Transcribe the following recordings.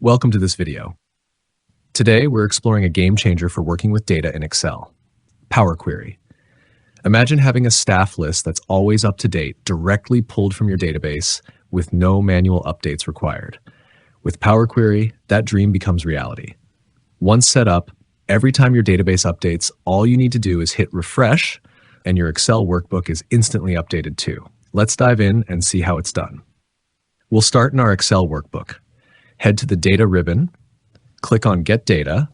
Welcome to this video. Today, we're exploring a game changer for working with data in Excel, Power Query. Imagine having a staff list that's always up to date, directly pulled from your database with no manual updates required. With Power Query, that dream becomes reality. Once set up, every time your database updates, all you need to do is hit refresh, and your Excel workbook is instantly updated too. Let's dive in and see how it's done. We'll start in our Excel workbook. Head to the Data ribbon, click on Get Data,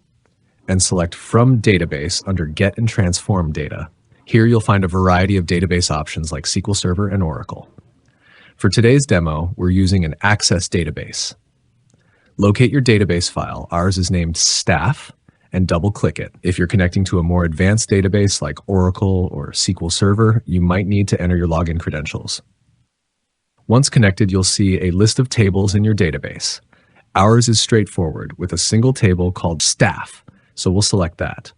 and select From Database under Get and Transform Data. Here you'll find a variety of database options like SQL Server and Oracle. For today's demo, we're using an Access database. Locate your database file, ours is named Staff, and double-click it. If you're connecting to a more advanced database like Oracle or SQL Server, you might need to enter your login credentials. Once connected, you'll see a list of tables in your database. Ours is straightforward with a single table called Staff, so we'll select that.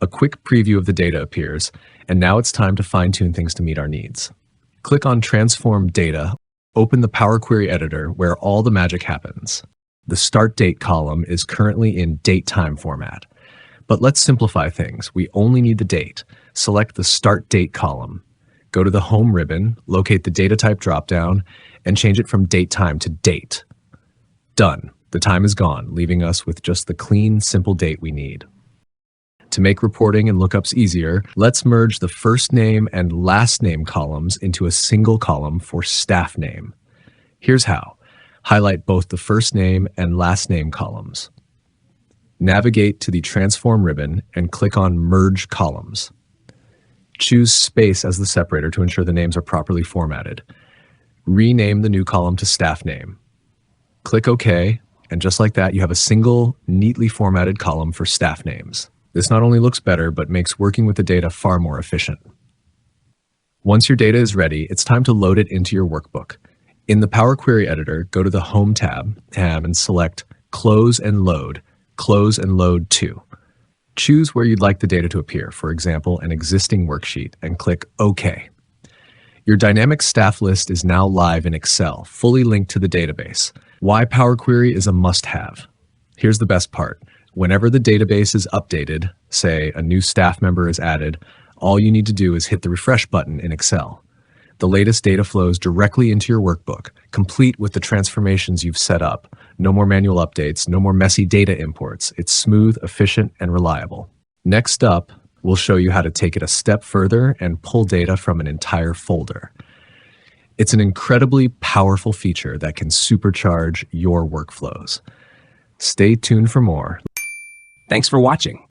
A quick preview of the data appears, and now it's time to fine-tune things to meet our needs. Click on Transform Data, open the Power Query editor where all the magic happens. The Start Date column is currently in date-time format. But let's simplify things. We only need the date. Select the Start Date column. Go to the Home ribbon, locate the Data Type dropdown, and change it from date-time to date. Done. The time is gone, leaving us with just the clean, simple date we need. To make reporting and lookups easier, let's merge the first name and last name columns into a single column for staff name. Here's how. Highlight both the first name and last name columns. Navigate to the Transform ribbon and click on Merge Columns. Choose Space as the separator to ensure the names are properly formatted. Rename the new column to Staff Name. Click OK, and just like that, you have a single, neatly formatted column for staff names. This not only looks better, but makes working with the data far more efficient. Once your data is ready, it's time to load it into your workbook. In the Power Query editor, go to the Home tab and select Close and Load to. Choose where you'd like the data to appear, for example, an existing worksheet, and click OK. Your dynamic staff list is now live in Excel, fully linked to the database. Why Power Query is a must-have. Here's the best part. Whenever the database is updated, say a new staff member is added, all you need to do is hit the refresh button in Excel. The latest data flows directly into your workbook, complete with the transformations you've set up. No more manual updates, no more messy data imports. It's smooth, efficient, and reliable. Next up, we'll show you how to take it a step further and pull data from an entire folder. It's an incredibly powerful feature that can supercharge your workflows. Stay tuned for more. Thanks for watching.